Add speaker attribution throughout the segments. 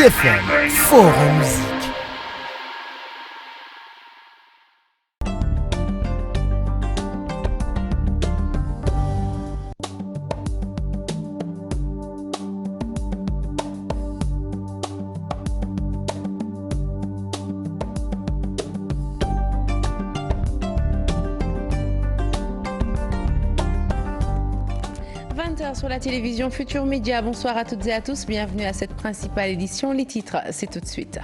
Speaker 1: FM, Forum Musique.
Speaker 2: Sur la télévision Futur Média. Bonsoir à toutes et à tous. Bienvenue à cette principale édition. Les titres, c'est tout de suite.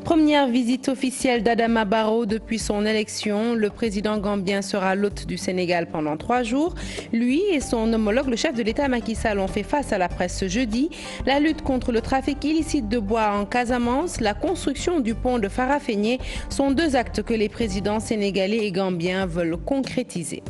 Speaker 2: Première visite officielle d'Adama Barrow depuis son élection. Le président gambien sera l'hôte du Sénégal pendant 3 jours. Lui et son homologue, le chef de l'État Macky Sall, ont fait face à la presse ce jeudi. La lutte contre le trafic illicite de bois en Casamance, la construction du pont de Farafenni sont 2 actes que les présidents sénégalais et gambiens veulent concrétiser.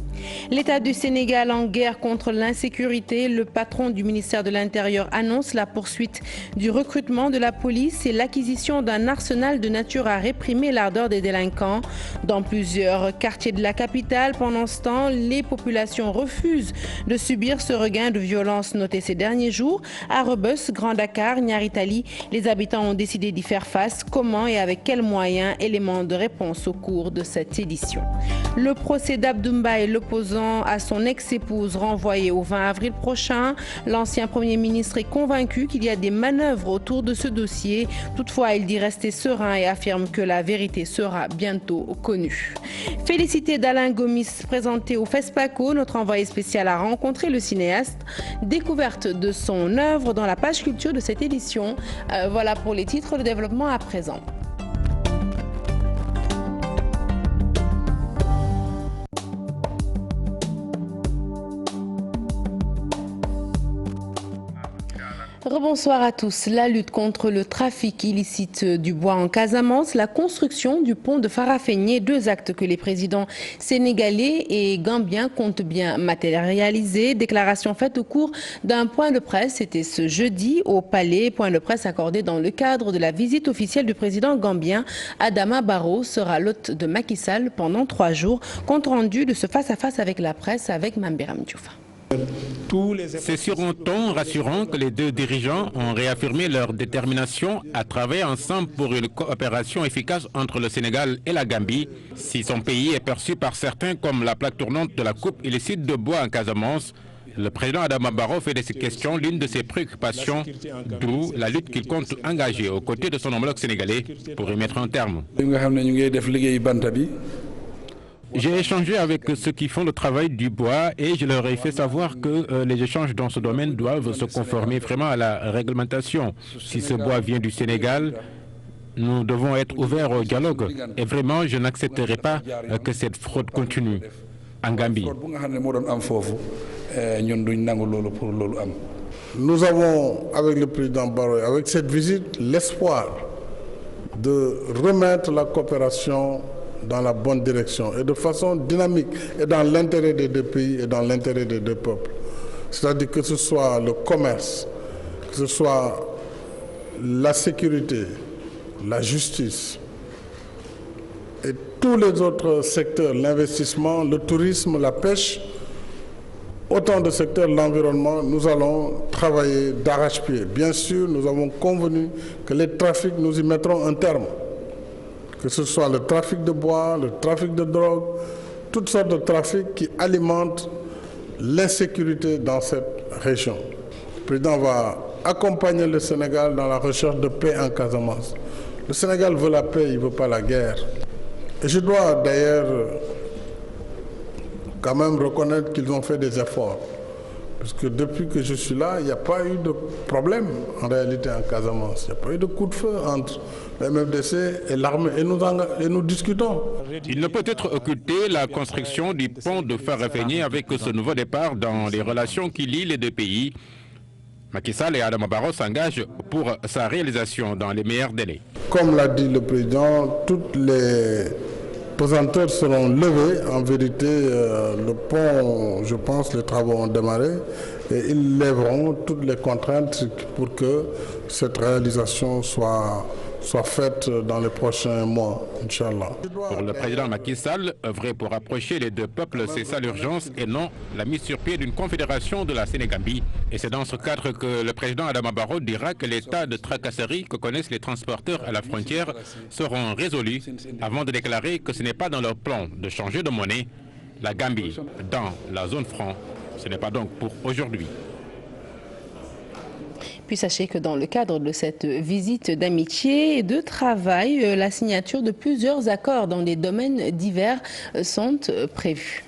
Speaker 2: L'État du Sénégal en guerre contre l'insécurité. Le patron du ministère de l'Intérieur annonce la poursuite du recrutement de la police et l'acquisition d'un arsenal de nature à réprimer l'ardeur des délinquants. Dans plusieurs quartiers de la capitale, pendant ce temps, les populations refusent de subir ce regain de violence noté ces derniers jours. À Rebeuss, Grand Dakar, Niaritali, les habitants ont décidé d'y faire face. Comment et avec quels moyens? Éléments de réponse au cours de cette édition. Le procès d'Abdoumba et l'opposant à son ex-épouse renvoyé au 20 avril prochain. L'ancien Premier ministre est convaincu qu'il y a des manœuvres autour de ce dossier. Toutefois, il dit rester serein et affirme que la vérité sera bientôt connue. Félicité d'Alain Gomis, présenté au FESPACO, notre envoyé spécial a rencontré le cinéaste. Découverte de son œuvre dans la page culture de cette édition. Voilà pour les titres de développement à présent. Rebonsoir à tous. La lutte contre le trafic illicite du bois en Casamance, la construction du pont de Farafenni, 2 actes que les présidents sénégalais et gambiens comptent bien matérialiser. Déclaration faite au cours d'un point de presse, c'était ce jeudi au Palais. Point de presse accordé dans le cadre de la visite officielle du président gambien. Adama Barrow sera l'hôte de Macky Sall pendant 3 jours. Compte rendu de ce face-à-face avec la presse avec Mambiram Diouf.
Speaker 3: C'est sur un ton rassurant que les 2 dirigeants ont réaffirmé leur détermination à travailler ensemble pour une coopération efficace entre le Sénégal et la Gambie. Si son pays est perçu par certains comme la plaque tournante de la coupe illicite de bois en Casamance, le président Adama Barrow fait de ces questions l'une de ses préoccupations, d'où la lutte qu'il compte engager aux côtés de son homologue sénégalais pour y mettre un terme. J'ai échangé avec ceux qui font le travail du bois et je leur ai fait savoir que les échanges dans ce domaine doivent se conformer vraiment à la réglementation. Si ce bois vient du Sénégal, nous devons être ouverts au dialogue. Et vraiment, je n'accepterai pas que cette fraude continue en Gambie.
Speaker 4: Nous avons, avec le président Barrow, avec cette visite, l'espoir de remettre la coopération dans la bonne direction et de façon dynamique et dans l'intérêt des 2 pays et dans l'intérêt des 2 peuples. C'est-à-dire que ce soit le commerce, que ce soit la sécurité, la justice et tous les autres secteurs, l'investissement, le tourisme, la pêche, autant de secteurs, l'environnement, nous allons travailler d'arrache-pied. Bien sûr, nous avons convenu que les trafics, nous y mettrons un terme. Que ce soit le trafic de bois, le trafic de drogue, toutes sortes de trafics qui alimentent l'insécurité dans cette région. Le président va accompagner le Sénégal dans la recherche de paix en Casamance. Le Sénégal veut la paix, il ne veut pas la guerre. Et je dois d'ailleurs quand même reconnaître qu'ils ont fait des efforts. Parce que depuis que je suis là, il n'y a pas eu de problème en réalité en Casamance. Il n'y a pas eu de coup de feu entre le MFDC et l'armée. Et nous discutons.
Speaker 3: Il ne peut être occulté la construction du pont de Farafenni avec ce nouveau départ dans les relations qui lient les 2 pays. Macky Sall et Adama Barrow s'engagent pour sa réalisation dans les meilleurs délais.
Speaker 4: Comme l'a dit le président, toutes les pesanteurs seront levés. En vérité, le pont, je pense, les travaux ont démarré et ils lèveront toutes les contraintes pour que cette réalisation soit faite dans les prochains mois, Inch'Allah.
Speaker 3: Pour le président Macky Sall, œuvrer pour rapprocher les deux peuples, c'est ça l'urgence et non la mise sur pied d'une confédération de la Sénégambie. Et c'est dans ce cadre que le président Adama Barrow dira que l'état de tracasserie que connaissent les transporteurs à la frontière seront résolus avant de déclarer que ce n'est pas dans leur plan de changer de monnaie. La Gambie dans la zone franc, ce n'est pas donc pour aujourd'hui.
Speaker 2: Puis sachez que dans le cadre de cette visite d'amitié et de travail, la signature de plusieurs accords dans des domaines divers sont prévus.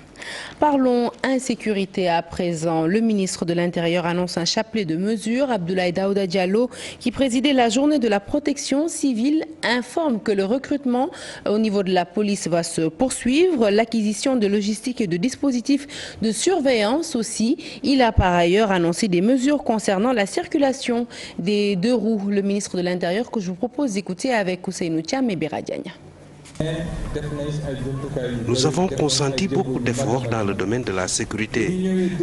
Speaker 2: Parlons insécurité à présent. Le ministre de l'Intérieur annonce un chapelet de mesures. Abdoulaye Daouda Diallo, qui présidait la journée de la protection civile, informe que le recrutement au niveau de la police va se poursuivre. L'acquisition de logistique et de dispositifs de surveillance aussi. Il a par ailleurs annoncé des mesures concernant la circulation des deux roues. Le ministre de l'Intérieur que je vous propose d'écouter avec Ousseynou Thiam et Bira Diagne.
Speaker 5: Nous avons consenti beaucoup d'efforts dans le domaine de la sécurité,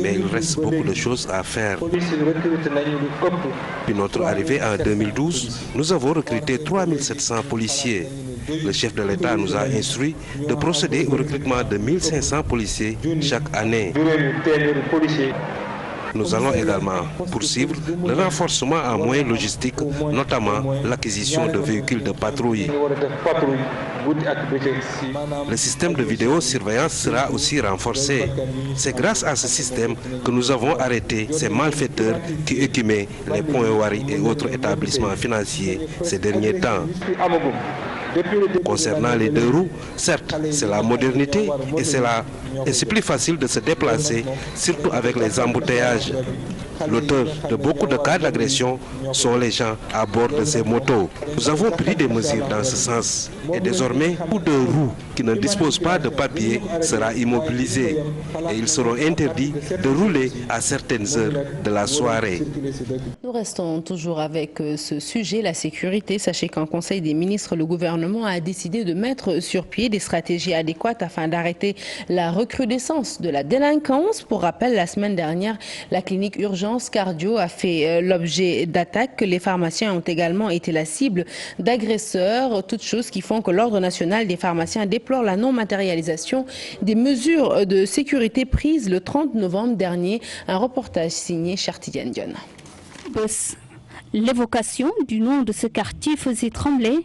Speaker 5: mais il reste beaucoup de choses à faire. Depuis notre arrivée en 2012, nous avons recruté 3700 policiers. Le chef de l'État nous a instruit de procéder au recrutement de 1500 policiers chaque année. Nous allons également poursuivre le renforcement en moyens logistiques, notamment l'acquisition de véhicules de patrouille. Le système de vidéosurveillance sera aussi renforcé. C'est grâce à ce système que nous avons arrêté ces malfaiteurs qui écumaient les points Wari et autres établissements financiers ces derniers temps. Concernant les deux roues, certes, c'est la modernité et c'est plus facile de se déplacer, surtout avec les embouteillages. L'auteur de beaucoup de cas d'agression sont les gens à bord de ces motos. Nous avons pris des mesures dans ce sens. Et désormais, tout de roues qui ne disposent pas de papier sera immobilisé. Et ils seront interdits de rouler à certaines heures de la soirée.
Speaker 2: Nous restons toujours avec ce sujet, la sécurité. Sachez qu'en Conseil des ministres, le gouvernement a décidé de mettre sur pied des stratégies adéquates afin d'arrêter la recrudescence de la délinquance. Pour rappel, la semaine dernière, la clinique urgence cardio a fait l'objet d'attaques. Les pharmaciens ont également été la cible d'agresseurs, toutes choses qui font que l'Ordre national des pharmaciens déplore la non-matérialisation des mesures de sécurité prises le 30 novembre dernier. Un reportage signé Chartidiane Dion.
Speaker 6: L'évocation du nom de ce quartier faisait trembler.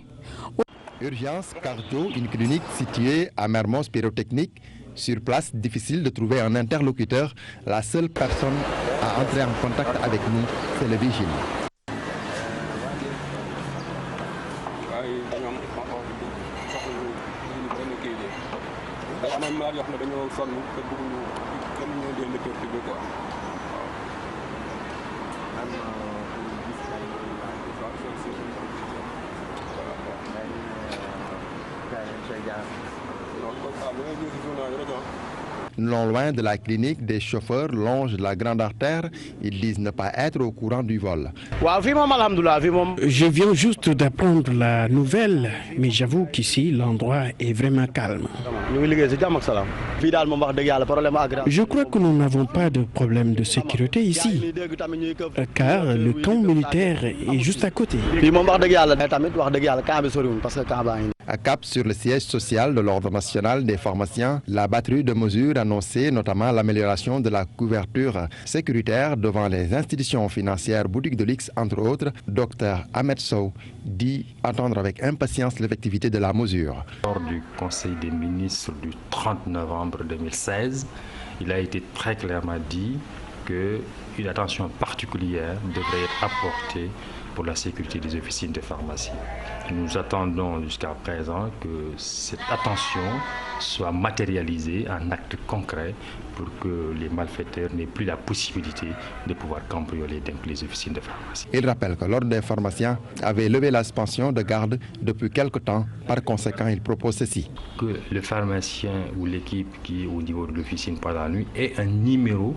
Speaker 7: Urgence cardio, une clinique située à Mermoz Pyrotechnique. Sur place, difficile de trouver un interlocuteur. La seule personne à entrer en contact avec nous, c'est le vigile. Non loin de la clinique, des chauffeurs longent la grande artère. Ils disent ne pas être au courant du vol.
Speaker 1: Je viens juste d'apprendre la nouvelle, mais j'avoue qu'ici, l'endroit est vraiment calme. Je crois que nous n'avons pas de problème de sécurité ici, car le camp militaire est juste à côté.
Speaker 7: À Cap, sur le siège social de l'Ordre national des pharmaciens, la batterie de mesures annoncées, notamment l'amélioration de la couverture sécuritaire devant les institutions financières, boutiques de luxe, entre autres. Dr Ahmed Sow dit attendre avec impatience l'effectivité de la mesure.
Speaker 8: Lors du Conseil des ministres du 30 novembre 2016, il a été très clairement dit qu'une attention particulière devrait être apportée pour la sécurité des officines de pharmacie. Nous attendons jusqu'à présent que cette attention soit matérialisée en actes concrets pour que les malfaiteurs n'aient plus la possibilité de pouvoir cambrioler les officines de pharmacie.
Speaker 7: Il rappelle que l'Ordre des pharmaciens avait levé la suspension de garde depuis quelque temps. Par conséquent, il propose ceci.
Speaker 8: Que le pharmacien ou l'équipe qui est au niveau de l'officine pendant la nuit ait un numéro,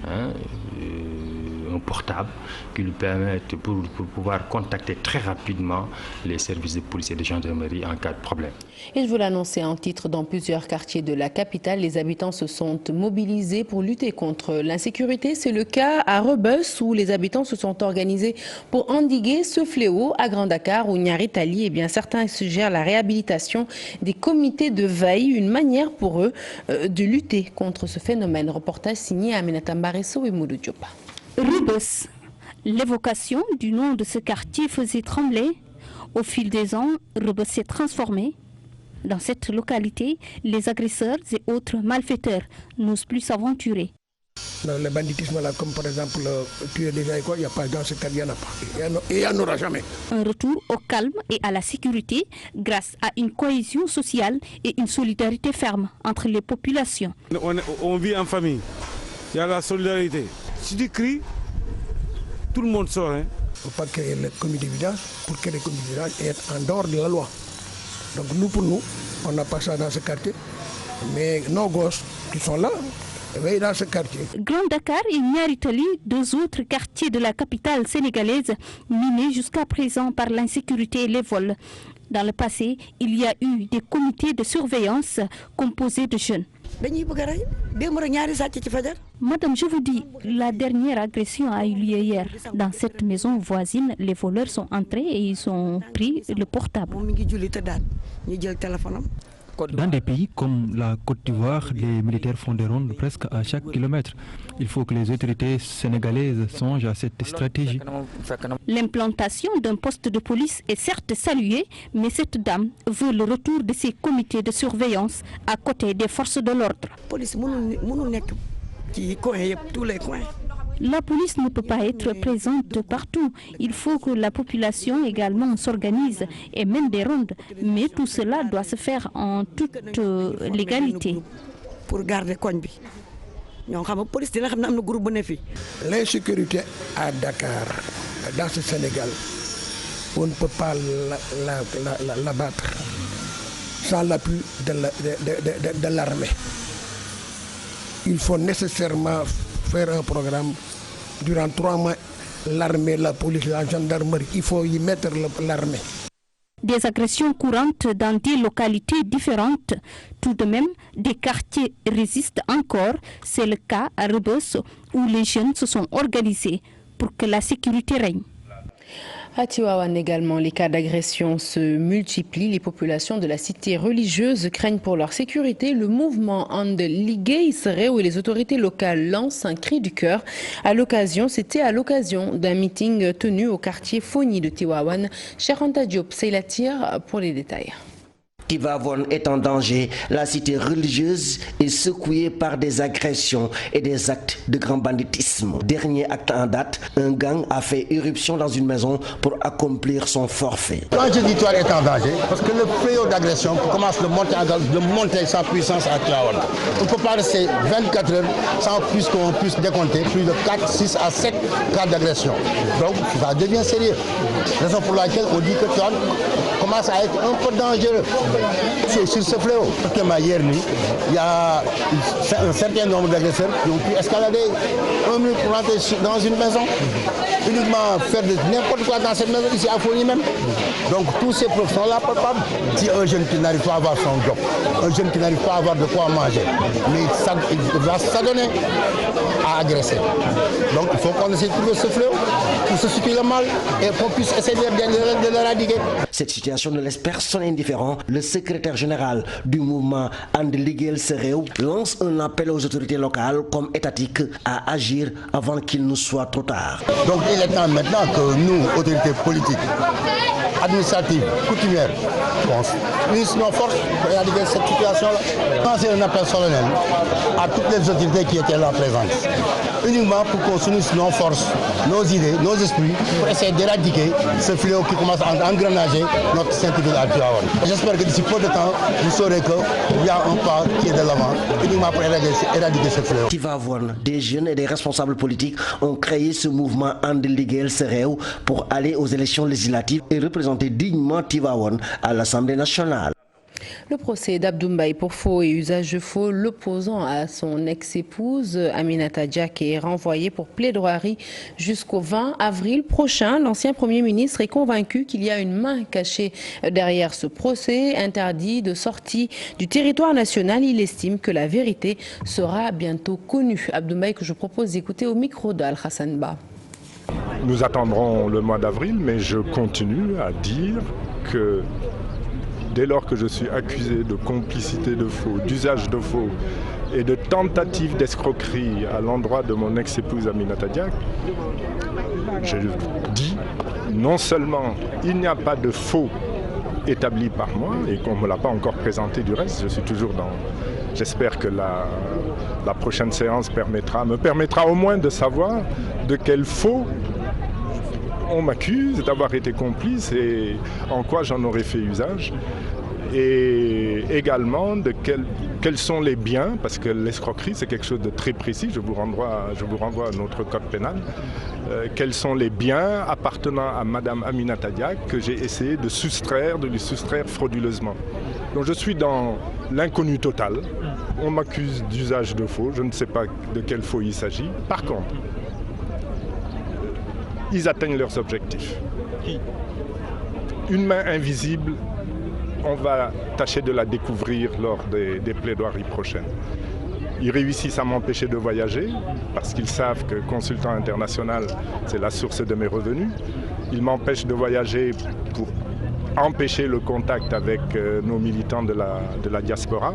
Speaker 8: un un portable qui lui permette pour pouvoir contacter très rapidement les services de police et de gendarmerie en cas de problème.
Speaker 2: Et je vous l'annonçais en titre, dans plusieurs quartiers de la capitale, les habitants se sont mobilisés pour lutter contre l'insécurité. C'est le cas à Rebeuss où les habitants se sont organisés pour endiguer ce fléau. À Grand Dakar ou Niary Tally, eh bien, certains suggèrent la réhabilitation des comités de veille, une manière pour eux de lutter contre ce phénomène. Reportage signé Aminata Mbaresso et Moudou Diop.
Speaker 6: Rebeuss. L'évocation du nom de ce quartier faisait trembler. Au fil des ans, Rebeuss s'est transformé. Dans cette localité, les agresseurs et autres malfaiteurs n'osent plus s'aventurer.
Speaker 9: Le banditisme là, comme par exemple tuer des gens, il n'y a pas dans ce cas, il n'y en a pas. Et il n'y en aura jamais.
Speaker 6: Un retour au calme et à la sécurité grâce à une cohésion sociale et une solidarité ferme entre les populations.
Speaker 10: On vit en famille, il y a la solidarité. Si tu cries, tout le monde sort. Il
Speaker 9: ne faut pas créer le comité de vidange pour créer le comité de vidange et être en dehors de la loi. Donc nous, pour nous, on n'a pas ça dans ce quartier. Mais nos gosses qui sont là, veillent dans ce quartier.
Speaker 6: Grand Dakar et Niary Tally, deux autres quartiers de la capitale sénégalaise, minés jusqu'à présent par l'insécurité et les vols. Dans le passé, il y a eu des comités de surveillance composés de jeunes. Madame, je vous dis, la dernière agression a eu lieu hier. Dans cette maison voisine, les voleurs sont entrés et ils ont pris le portable.
Speaker 11: Dans des pays comme la Côte d'Ivoire, les militaires font des rondes presque à chaque kilomètre. Il faut que les autorités sénégalaises songent à cette stratégie.
Speaker 6: L'implantation d'un poste de police est certes saluée, mais cette dame veut le retour de ces comités de surveillance à côté des forces de l'ordre. La police ne peut pas être présente partout. Il faut que la population également s'organise et mène des rondes. Mais tout cela doit se faire en toute légalité.
Speaker 9: Pour garder l'insécurité à Dakar, dans ce Sénégal, on ne peut pas l'abattre sans l'appui de l'armée. Il faut nécessairement faire un programme durant 3 mois, l'armée, la police, la gendarmerie, il faut y mettre l'armée.
Speaker 6: Des agressions courantes dans des localités différentes. Tout de même, des quartiers résistent encore. C'est le cas à Rebeuss où les jeunes se sont organisés pour que la sécurité règne.
Speaker 2: À Tivaouane également, les cas d'agression se multiplient. Les populations de la cité religieuse craignent pour leur sécurité. Le mouvement And Liggéey Se Réew et les autorités locales lancent un cri du cœur. C'était à l'occasion d'un meeting tenu au quartier Fogny de Tivaouane. Cheikh Anta Diop, c'est la tire pour les détails.
Speaker 12: Tivaouane est en danger. La cité religieuse est secouée par des agressions et des actes de grand banditisme. Dernier acte en date, un gang a fait irruption dans une maison pour accomplir son forfait.
Speaker 13: Quand je dis Tivaouane est en danger, parce que le fléau d'agression commence de monter sa puissance à Tivaouane. On ne peut pas rester 24 heures sans plus qu'on puisse décompter plus de 4, 6 à 7 cas d'agression. Donc ça devient sérieux. Raison pour laquelle on dit que Tivaouane commence à être un peu dangereux. C'est sur ce fléau. Hier nuit, il y a un certain nombre d'agresseurs qui ont pu escalader 1 minute pour rentrer dans une maison, uniquement faire de n'importe quoi dans cette maison, ici à Fogny même. Donc tous ces preuves sont là palpables. Si un jeune qui n'arrive pas à avoir son job, un jeune qui n'arrive pas à avoir de quoi manger, mais il va s'adonner à agresser. Donc il faut qu'on essaie de trouver ce fléau pour se situer le mal et qu'on puisse essayer de l'éradiquer.
Speaker 12: Cette situation ne laisse personne indifférent. Le secrétaire général du mouvement And Liggéey Se Réew lance un appel aux autorités locales comme étatiques à agir avant qu'il ne soit trop tard.
Speaker 13: Donc il est temps maintenant que nous, autorités politiques, administratives, coutumières, unissons nos forces pour éradiquer cette situation-là. C'est un appel solennel à toutes les autorités qui étaient là présentes. Uniquement pour qu'on s'unisse nos forces, nos idées, nos esprits, pour essayer d'éradiquer ce fléau qui commence à engrenager notre Saint-Ville à Tivaouane. J'espère que d'ici peu de temps, vous saurez qu'il y a un pas qui est de l'avant, uniquement pour éradiquer ce fléau.
Speaker 12: Tivaouane, des jeunes et des responsables politiques ont créé ce mouvement And Liggéey Se Réew pour aller aux élections législatives et représenter dignement Tivaouane à l'Assemblée nationale.
Speaker 2: Le procès d'Abdoumbaye pour faux et usage de faux, l'opposant à son ex-épouse Aminata Diak est renvoyé pour plaidoirie jusqu'au 20 avril prochain. L'ancien Premier ministre est convaincu qu'il y a une main cachée derrière ce procès, interdit de sortie du territoire national. Il estime que la vérité sera bientôt connue. Abdoumbaye que je propose d'écouter au micro d'Al-Hassan Ba.
Speaker 14: Nous attendrons le mois d'avril, mais je continue à dire que dès lors que je suis accusé de complicité de faux, d'usage de faux et de tentative d'escroquerie à l'endroit de mon ex-épouse Aminata Diak, je dis non seulement il n'y a pas de faux établi par moi et qu'on ne me l'a pas encore présenté du reste, je suis toujours dans... J'espère que la prochaine séance me permettra au moins de savoir de quel faux on m'accuse d'avoir été complice et en quoi j'en aurais fait usage. Et également de quels sont les biens, parce que l'escroquerie c'est quelque chose de très précis, je vous renvoie à notre code pénal, quels sont les biens appartenant à Madame Aminata Diak que j'ai essayé de lui soustraire frauduleusement. Donc je suis dans l'inconnu total, on m'accuse d'usage de faux, je ne sais pas de quel faux il s'agit. Par contre, ils atteignent leurs objectifs. Une main invisible, on va tâcher de la découvrir lors des plaidoiries prochaines. Ils réussissent à m'empêcher de voyager parce qu'ils savent que consultant international, c'est la source de mes revenus. Ils m'empêchent de voyager pour empêcher le contact avec nos militants de la diaspora.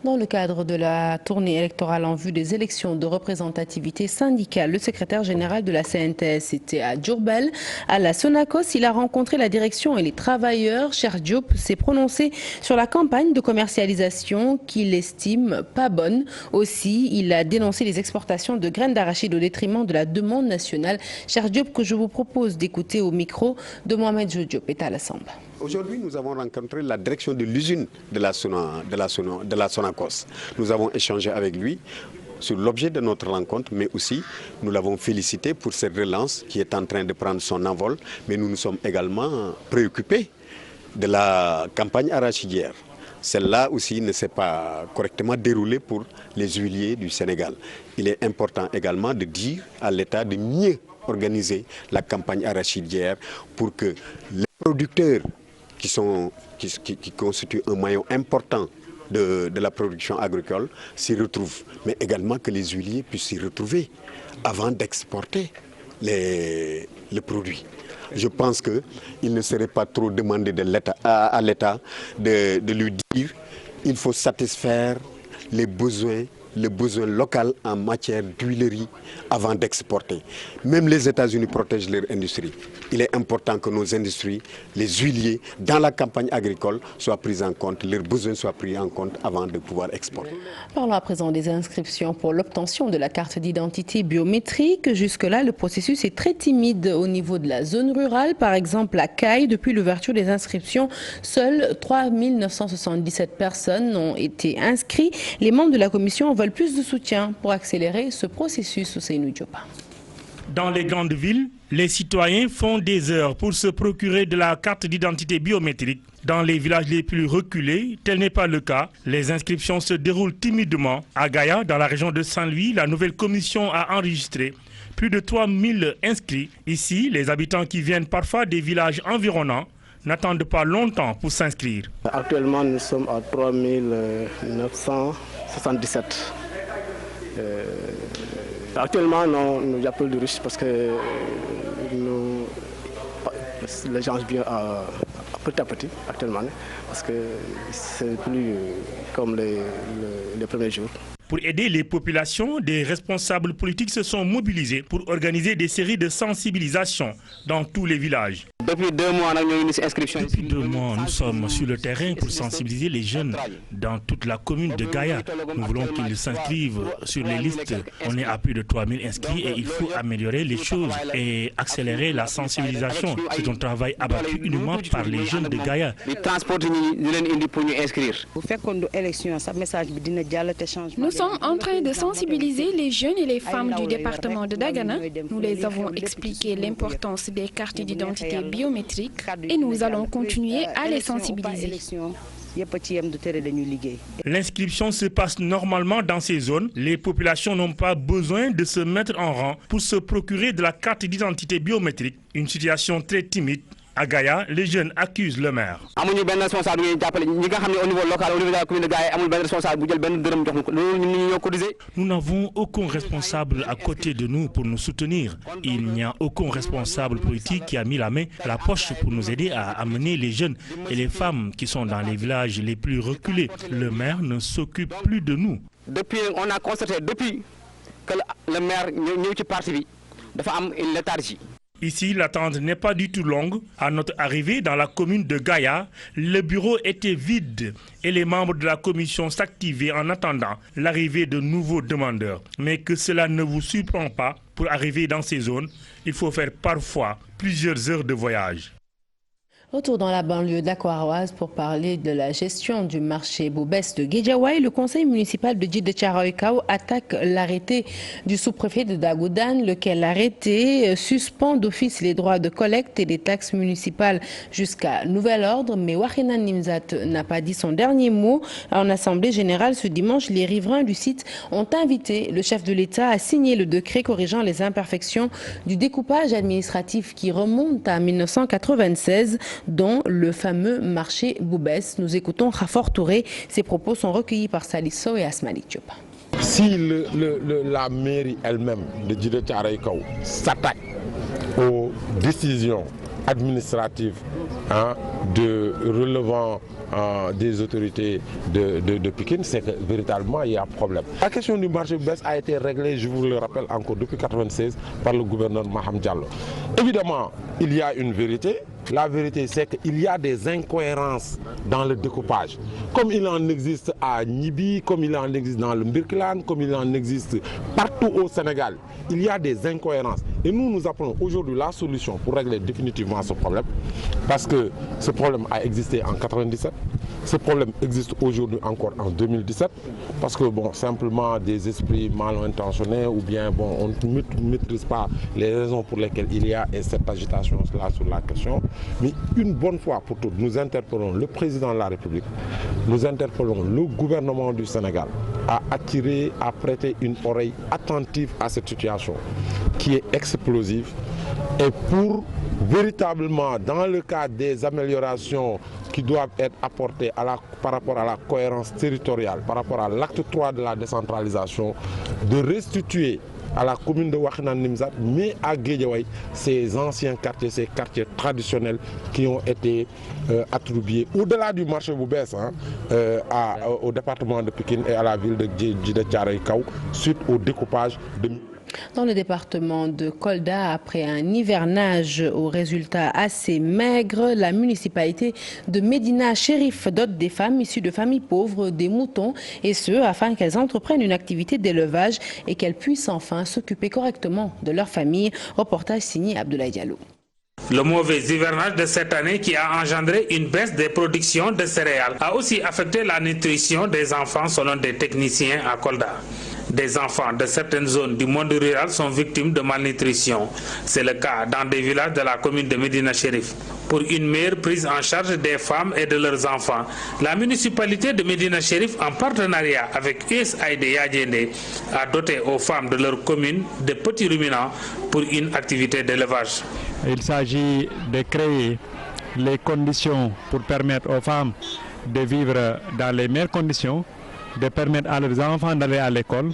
Speaker 2: Dans le cadre de la tournée électorale en vue des élections de représentativité syndicale, le secrétaire général de la CNTS était à Diourbel. À la Sonacos, il a rencontré la direction et les travailleurs. Cheikh Diop s'est prononcé sur la campagne de commercialisation qu'il estime pas bonne. Aussi, il a dénoncé les exportations de graines d'arachide au détriment de la demande nationale. Cheikh Diop que je vous propose d'écouter au micro de Mohamed Diop et à l'Assemblée.
Speaker 15: Aujourd'hui, nous avons rencontré la direction de l'usine de la Sonacos. Nous avons échangé avec lui sur l'objet de notre rencontre, mais aussi nous l'avons félicité pour cette relance qui est en train de prendre son envol. Mais nous nous sommes également préoccupés de la campagne arachidière. Celle-là aussi ne s'est pas correctement déroulée pour les huiliers du Sénégal. Il est important également de dire à l'État de mieux organiser la campagne arachidière pour que les producteurs qui constituent un maillon important de la production agricole s'y retrouvent, mais également que les huiliers puissent s'y retrouver avant d'exporter les produits. Je pense qu'il ne serait pas trop demandé à l'État de lui dire qu'il faut satisfaire les besoins local en matière d'huilerie avant d'exporter. Même les États-Unis protègent leur industrie. Il est important que nos industries, les huiliers, dans la campagne agricole, soient pris en compte, leurs besoins soient pris en compte avant de pouvoir exporter.
Speaker 2: Parlons à présent des inscriptions pour l'obtention de la carte d'identité biométrique. Jusque-là, le processus est très timide au niveau de la zone rurale. Par exemple, à Caille, depuis l'ouverture des inscriptions, seules 3 977 personnes ont été inscrites. Les membres de la commission veulent plus de soutien pour accélérer ce processus. Ousseynou Diop.
Speaker 16: Dans les grandes villes, les citoyens font des heures pour se procurer de la carte d'identité biométrique. Dans les villages les plus reculés, tel n'est pas le cas. Les inscriptions se déroulent timidement. À Gaïa, dans la région de Saint-Louis, la nouvelle commission a enregistré plus de 3000 inscrits. Ici, les habitants qui viennent parfois des villages environnants n'attendent pas longtemps pour s'inscrire.
Speaker 17: Actuellement, nous sommes à 3977. Actuellement, non, il n'y a plus de riches parce que les gens viennent petit à petit actuellement, parce que c'est plus comme les premiers jours.
Speaker 16: Pour aider les populations, des responsables politiques se sont mobilisés pour organiser des séries de sensibilisation dans tous les villages.
Speaker 18: Depuis 2 mois,
Speaker 16: nous sommes sur le terrain pour sensibiliser les jeunes dans toute la commune de Gaïa. Nous voulons qu'ils s'inscrivent sur les listes. On est à plus de 3000 inscrits et il faut améliorer les choses et accélérer la sensibilisation. C'est un travail abattu uniquement par les jeunes de Gaïa.
Speaker 19: Nous sommes en train de sensibiliser les jeunes et les femmes du département de Dagana. Nous les avons expliqué l'importance des cartes d'identité biométriques et nous allons continuer à les sensibiliser.
Speaker 16: L'inscription se passe normalement dans ces zones. Les populations n'ont pas besoin de se mettre en rang pour se procurer de la carte d'identité biométrique. Une situation très timide. À Gaïa, les jeunes accusent le maire. Nous n'avons aucun responsable à côté de nous pour nous soutenir. Il n'y a aucun responsable politique qui a mis la main à la poche pour nous aider à amener les jeunes et les femmes qui sont dans les villages les plus reculés. Le maire ne s'occupe plus de nous.
Speaker 18: On a constaté depuis que le maire est parti, il y a une léthargie.
Speaker 16: Ici, l'attente n'est pas du tout longue. À notre arrivée dans la commune de Gaïa, le bureau était vide et les membres de la commission s'activaient en attendant l'arrivée de nouveaux demandeurs. Mais que cela ne vous surprend pas, pour arriver dans ces zones, il faut faire parfois plusieurs heures de voyage.
Speaker 2: Retour dans la banlieue dakaroise pour parler de la gestion du marché Boubès de Guédiawaye. Le conseil municipal de Djiddah Thiaroye Kao attaque l'arrêté du sous-préfet de Dagoudane, lequel arrêté suspend d'office les droits de collecte et des taxes municipales jusqu'à nouvel ordre. Mais Wahinan Nimzat n'a pas dit son dernier mot. En assemblée générale ce dimanche, les riverains du site ont invité le chef de l'État à signer le décret corrigeant les imperfections du découpage administratif qui remonte à 1996. Dont le fameux marché Boubès. Nous écoutons Khafor Touré. Ses propos sont recueillis par Salisso et Asmali Diop.
Speaker 20: Si la mairie elle-même de Djiddah Thiaroye Kao s'attaque aux décisions administratives de relevant des autorités de Pikine, c'est que véritablement il y a un problème. La question du marché Boubès a été réglée, je vous le rappelle encore, depuis 1996 par le gouverneur Maham Diallo. Évidemment, il y a une vérité. La vérité, c'est qu'il y a des incohérences dans le découpage. Comme il en existe à Nibi, comme il en existe dans le Mbirkilan, comme il en existe partout au Sénégal, il y a des incohérences. Et nous appelons aujourd'hui la solution pour régler définitivement ce problème. Parce que ce problème a existé en 1997. Ce problème existe aujourd'hui encore en 2017. Parce que, bon, simplement des esprits mal intentionnés ou bien, bon, on ne maîtrise pas les raisons pour lesquelles il y a cette agitation-là sur la question. Mais une bonne fois pour toutes, nous interpellons le président de la République, nous interpellons le gouvernement du Sénégal à attirer, à prêter une oreille attentive à cette situation qui est explosive et pour véritablement, dans le cadre des améliorations qui doivent être apportées par rapport à la cohérence territoriale, par rapport à l'acte 3 de la décentralisation, de restituer à la commune de Wahinan Nimzat, mais à Guédiawaye, ces anciens quartiers, ces quartiers traditionnels qui ont été attribués au-delà du marché Boubès au département de Pikine et à la ville de Djiddah Thiaroye Kao suite au découpage de...
Speaker 2: Dans le département de Kolda, après un hivernage aux résultats assez maigres, la municipalité de Médina Chérif dote des femmes issues de familles pauvres des moutons, et ce, afin qu'elles entreprennent une activité d'élevage et qu'elles puissent enfin s'occuper correctement de leur famille. Reportage signé Abdoulaye Diallo.
Speaker 16: Le mauvais hivernage de cette année qui a engendré une baisse des productions de céréales a aussi affecté la nutrition des enfants selon des techniciens à Kolda. Des enfants de certaines zones du monde rural sont victimes de malnutrition. C'est le cas dans des villages de la commune de Médina Chérif. Pour une meilleure prise en charge des femmes et de leurs enfants, la municipalité de Médina Chérif, en partenariat avec USAID Yadjende, a doté aux femmes de leur commune de petits ruminants pour une activité d'élevage.
Speaker 11: Il s'agit de créer les conditions pour permettre aux femmes de vivre dans les meilleures conditions, de permettre à leurs enfants d'aller à l'école,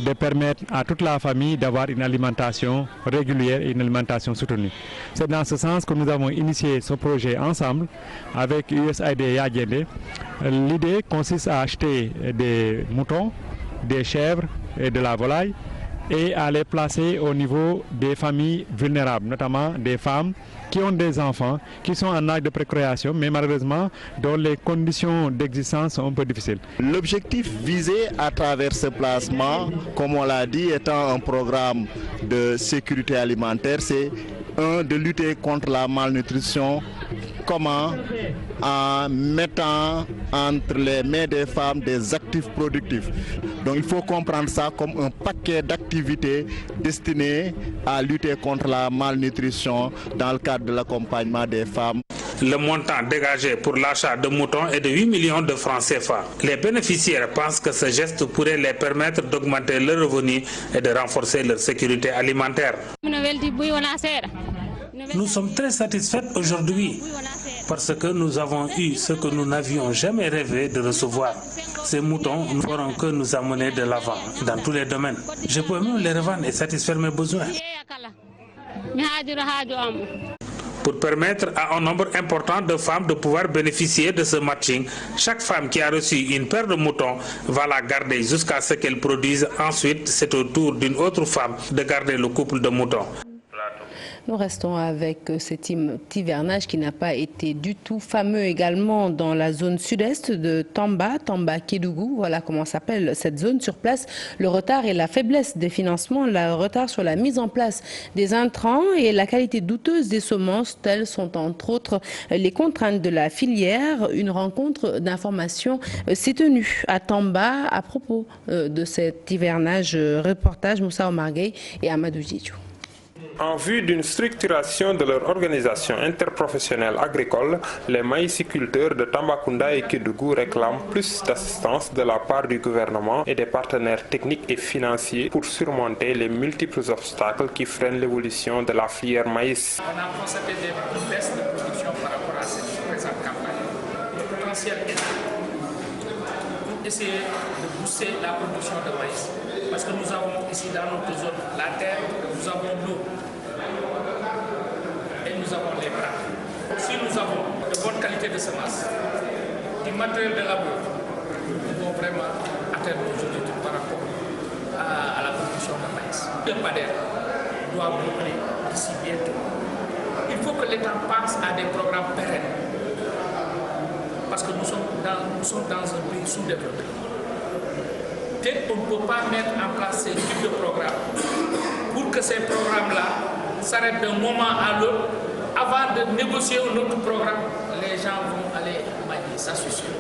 Speaker 11: de permettre à toute la famille d'avoir une alimentation régulière et une alimentation soutenue. C'est dans ce sens que nous avons initié ce projet ensemble avec USAID Yadjende. L'idée consiste à acheter des moutons, des chèvres et de la volaille et à les placer au niveau des familles vulnérables, notamment des femmes qui ont des enfants, qui sont en âge de procréation, mais malheureusement dont les conditions d'existence sont un peu difficiles.
Speaker 21: L'objectif visé à travers ce placement, comme on l'a dit, étant un programme de sécurité alimentaire, c'est de lutter contre la malnutrition. Comment? En mettant entre les mains des femmes des actifs productifs. Donc il faut comprendre ça comme un paquet d'activités destinées à lutter contre la malnutrition dans le cadre de l'accompagnement des femmes.
Speaker 16: Le montant dégagé pour l'achat de moutons est de 8 millions de francs CFA. Les bénéficiaires pensent que ce geste pourrait les permettre d'augmenter leurs revenus et de renforcer leur sécurité alimentaire. Nous sommes très satisfaits aujourd'hui parce que nous avons eu ce que nous n'avions jamais rêvé de recevoir. Ces moutons ne feront que nous amener de l'avant dans tous les domaines. Je peux même les revendre et satisfaire mes besoins. Pour permettre à un nombre important de femmes de pouvoir bénéficier de ce matching, chaque femme qui a reçu une paire de moutons va la garder jusqu'à ce qu'elle produise. Ensuite, c'est au tour d'une autre femme de garder le couple de moutons.
Speaker 2: Nous restons avec cet hivernage qui n'a pas été du tout fameux également dans la zone sud-est de Tamba-Kédougou. Voilà comment s'appelle cette zone sur place. Le retard et la faiblesse des financements, le retard sur la mise en place des intrants et la qualité douteuse des semences, telles sont entre autres les contraintes de la filière. Une rencontre d'information s'est tenue à Tamba à propos de cet hivernage. Reportage Moussa Omarguey et Amadou Djidjou.
Speaker 4: En vue d'une structuration de leur organisation interprofessionnelle agricole, les maïsiculteurs de Tambacounda et Kédougou réclament plus d'assistance de la part du gouvernement et des partenaires techniques et financiers pour surmonter les multiples obstacles qui freinent l'évolution de la filière maïs.
Speaker 22: On a constaté des baisses de production par rapport à cette présente campagne. Le potentiel est là pour essayer de booster la production de maïs. Parce que nous avons ici dans notre zone la terre, nous avons l'eau et nous avons les bras. Si nous avons de bonnes qualités de semences, du matériel de labour, nous pouvons vraiment atteindre nos objectifs par rapport à la production de maïs. Le PADER doit boucler d'ici bientôt. Il faut que l'État pense à des programmes pérennes. Parce que nous sommes dans un pays sous-développé. Et on ne peut pas mettre en place ces types de programmes pour que ces programmes-là s'arrêtent d'un moment à l'autre. Avant de négocier un autre programme, les gens vont aller manier, ça c'est sûr.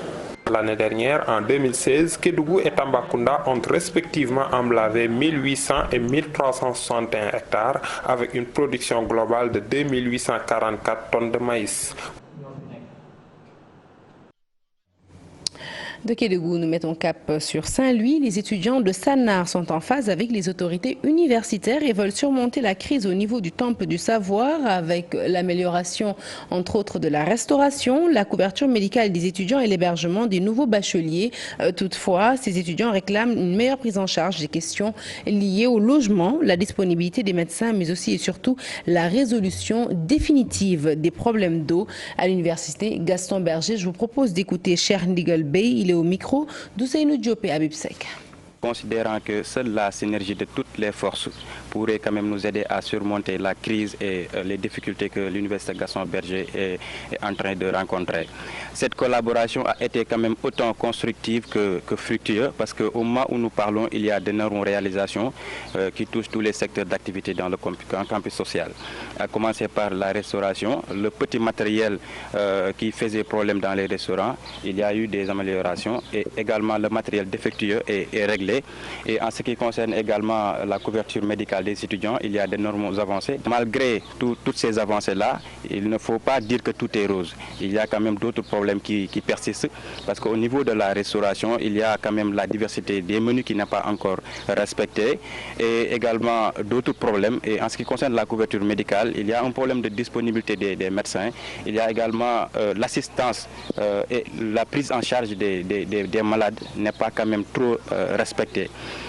Speaker 4: L'année dernière, en 2016, Kédougou et Tambacounda ont respectivement emblavé 1800 et 1361 hectares avec une production globale de 2844 tonnes de maïs.
Speaker 2: De Kédougou, nous mettons cap sur Saint-Louis. Les étudiants de Sanar sont en phase avec les autorités universitaires et veulent surmonter la crise au niveau du temple du savoir avec l'amélioration, entre autres, de la restauration, la couverture médicale des étudiants et l'hébergement des nouveaux bacheliers. Toutefois, ces étudiants réclament une meilleure prise en charge des questions liées au logement, la disponibilité des médecins, mais aussi et surtout la résolution définitive des problèmes d'eau à l'université Gaston Berger. Je vous propose d'écouter Cher Nigel Bey. Il est au micro d'Ousseynou Diop et Habib Sek.
Speaker 23: Considérant que seule la synergie de toutes les forces pourrait quand même nous aider à surmonter la crise et les difficultés que l'Université Gaston Berger est en train de rencontrer. Cette collaboration a été quand même autant constructive que fructueuse parce qu'au moment où nous parlons, il y a d'énormes réalisations qui touchent tous les secteurs d'activité dans le campus social. À commencer par la restauration, le petit matériel qui faisait problème dans les restaurants, il y a eu des améliorations et également le matériel défectueux est réglé. Et en ce qui concerne également la couverture médicale des étudiants, il y a d'énormes avancées. Malgré toutes ces avancées-là, il ne faut pas dire que tout est rose. Il y a quand même d'autres problèmes qui persistent parce qu'au niveau de la restauration, il y a quand même la diversité des menus qui n'est pas encore respectée et également d'autres problèmes. Et en ce qui concerne la couverture médicale, il y a un problème de disponibilité des médecins. Il y a également l'assistance et la prise en charge des malades n'est pas quand même trop respectée.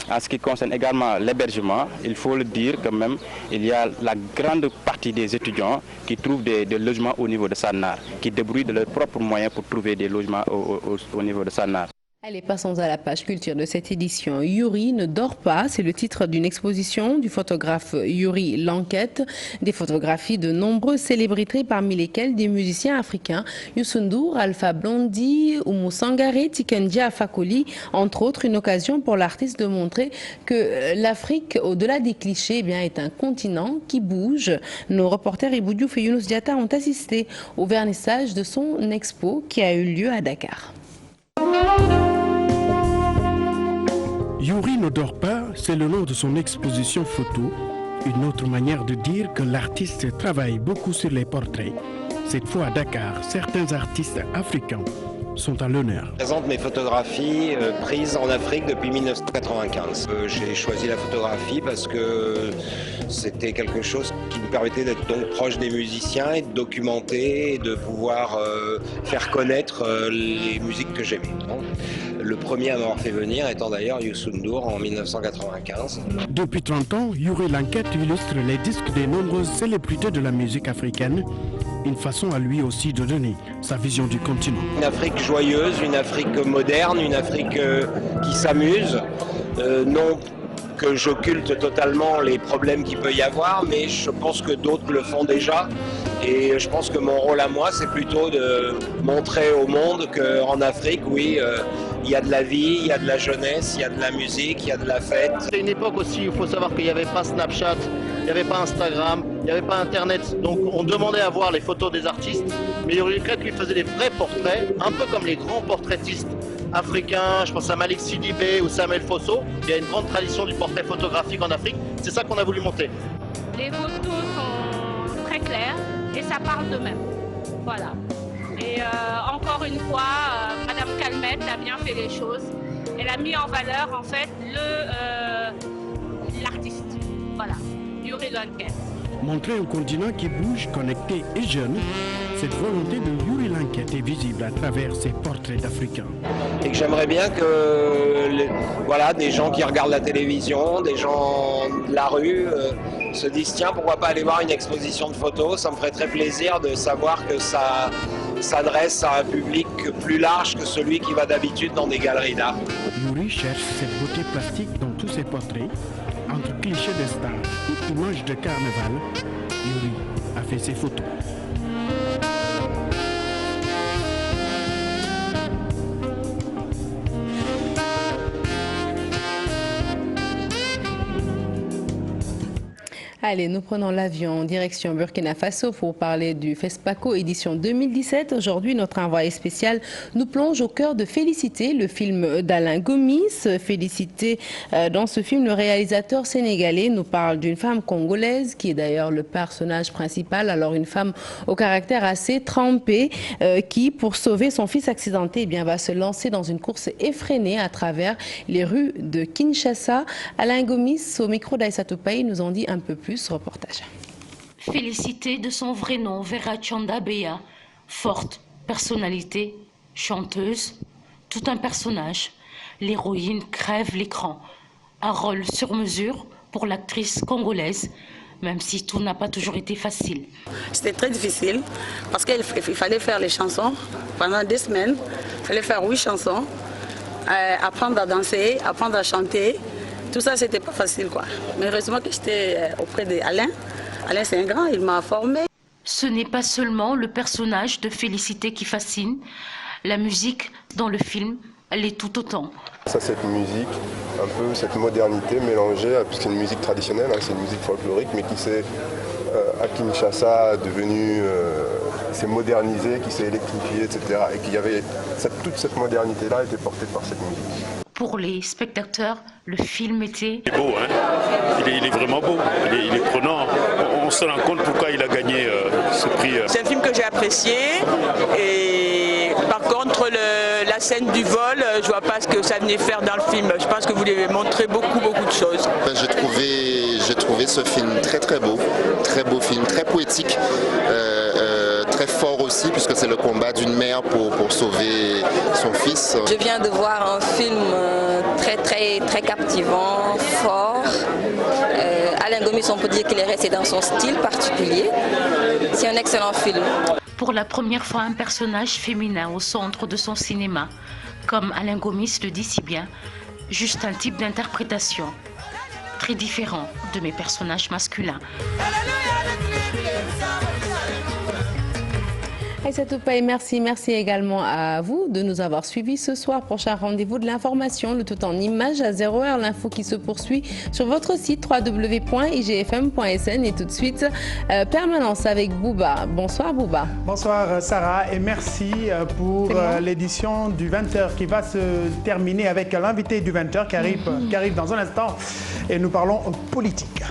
Speaker 23: En ce qui concerne également l'hébergement, il faut le dire quand même, il y a la grande partie des étudiants qui trouvent des logements au niveau de Sanar, qui débrouillent de leurs propres moyens pour trouver des logements au niveau de Sanar.
Speaker 2: Allez, passons à la page culture de cette édition. Yuri ne dort pas, c'est le titre d'une exposition du photographe Yuri L'Enquête. Des photographies de nombreuses célébrités, parmi lesquelles des musiciens africains, Youssou N'Dour, Alpha Blondy, Oumou Sangaré, Tiken Jah Fakoly, entre autres. Une occasion pour l'artiste de montrer que l'Afrique, au-delà des clichés, eh bien, est un continent qui bouge. Nos reporters Ibou Diouf et Younous Diatta ont assisté au vernissage de son expo qui a eu lieu à Dakar.
Speaker 1: Yuri ne dort pas, c'est le nom de son exposition photo. Une autre manière de dire que l'artiste travaille beaucoup sur les portraits. Cette fois à Dakar, certains artistes africains sont à l'honneur.
Speaker 3: Je présente mes photographies prises en Afrique depuis 1995. J'ai choisi la photographie parce que c'était quelque chose qui me permettait d'être donc proche des musiciens et de documenter et de pouvoir faire connaître les musiques que j'aimais. Le premier à m'avoir fait venir étant d'ailleurs Youssou N'Dour en 1995.
Speaker 1: Depuis 30 ans, Youri Lanket illustre les disques des nombreuses célébrités de la musique africaine. Une façon à lui aussi de donner sa vision du continent.
Speaker 3: Une Afrique joyeuse, une Afrique moderne, une Afrique qui s'amuse. Non que j'occulte totalement les problèmes qu'il peut y avoir, mais je pense que d'autres le font déjà. Et je pense que mon rôle à moi, c'est plutôt de montrer au monde qu'en Afrique, oui, il y a de la vie, il y a de la jeunesse, il y a de la musique, il y a de la fête.
Speaker 5: C'est une époque aussi, il faut savoir qu'il n'y avait pas Snapchat, il n'y avait pas Instagram, il n'y avait pas Internet. Donc on demandait à voir les photos des artistes, mais Youri Lanket lui faisait des vrais portraits, un peu comme les grands portraitistes africains, je pense à Malik Sidibé ou Samuel Fosso. Il y a une grande tradition du portrait photographique en Afrique, c'est ça qu'on a voulu monter.
Speaker 7: Les photos sont très claires et ça parle d'eux-mêmes. Voilà. Et encore une fois, Madame Calmette a bien fait les choses. Elle a mis en valeur en fait l'artiste. Voilà, Youri Lanket.
Speaker 1: Montrer un continent qui bouge, connecté et jeune, cette volonté de Youri Lanket est visible à travers ses portraits d'Africains.
Speaker 3: Et que j'aimerais bien que voilà, des gens qui regardent la télévision, des gens de la rue se disent tiens, pourquoi pas aller voir une exposition de photos, ça me ferait très plaisir de savoir que ça s'adresse à un public plus large que celui qui va d'habitude dans des galeries d'art.
Speaker 1: Youri cherche cette beauté plastique dans tous ses portraits. Entre clichés de stars et images de carnaval, Youri a fait ses photos.
Speaker 2: Allez, nous prenons l'avion en direction Burkina Faso pour parler du FESPACO édition 2017. Aujourd'hui, notre envoyé spécial nous plonge au cœur de Félicité, le film d'Alain Gomis. Félicité, dans ce film, le réalisateur sénégalais nous parle d'une femme congolaise qui est d'ailleurs le personnage principal. Alors une femme au caractère assez trempé qui, pour sauver son fils accidenté, eh bien, va se lancer dans une course effrénée à travers les rues de Kinshasa. Alain Gomis, au micro d'Aïssatou Paye, nous en dit un peu plus. Reportage.
Speaker 24: Félicité de son vrai nom, Vera Tchanda Beya, forte personnalité, chanteuse, tout un personnage. L'héroïne crève l'écran, un rôle sur mesure pour l'actrice congolaise, même si tout n'a pas toujours été facile.
Speaker 25: C'était très difficile parce qu'il fallait faire les chansons pendant 2 semaines, il fallait faire 8 chansons, apprendre à danser, apprendre à chanter. Tout ça, c'était pas facile, quoi. Mais heureusement que j'étais auprès d'Alain. Alain, c'est un grand, il m'a formé.
Speaker 24: Ce n'est pas seulement le personnage de Félicité qui fascine. La musique dans le film, elle est tout autant.
Speaker 26: Ça, cette musique, un peu cette modernité mélangée, puisque c'est une musique traditionnelle, hein, c'est une musique folklorique, mais qui s'est, à Kinshasa, devenue, s'est modernisée, qui s'est électrifiée, etc. Et qu'il y avait toute cette modernité-là était portée par cette musique.
Speaker 24: Pour les spectateurs, le film était...
Speaker 27: Il est beau, hein, il est vraiment beau, il est prenant. On se rend compte pourquoi il a gagné ce prix.
Speaker 25: C'est un film que j'ai apprécié et par contre la scène du vol, je vois pas ce que ça venait faire dans le film. Je pense que vous voulez montrer beaucoup de choses.
Speaker 28: J'ai trouvé ce film très beau film, très poétique. Très fort aussi puisque c'est le combat d'une mère pour sauver son fils.
Speaker 25: Je viens de voir un film très captivant, fort. Alain Gomis, on peut dire qu'il est resté dans son style particulier. C'est un excellent film.
Speaker 24: Pour la première fois, un personnage féminin au centre de son cinéma. Comme Alain Gomis le dit si bien, juste un type d'interprétation très différent de mes personnages masculins.
Speaker 2: Aïssatou Paye, merci également à vous de nous avoir suivis ce soir. Prochain rendez-vous de l'information, le tout en images à 0h, l'info qui se poursuit sur votre site www.igfm.sn et tout de suite Permanence avec Bouba. Bonsoir Bouba.
Speaker 29: Bonsoir Sarah et merci pour l'édition du 20h qui va se terminer avec l'invité du 20h qui arrive dans un instant et nous parlons politique.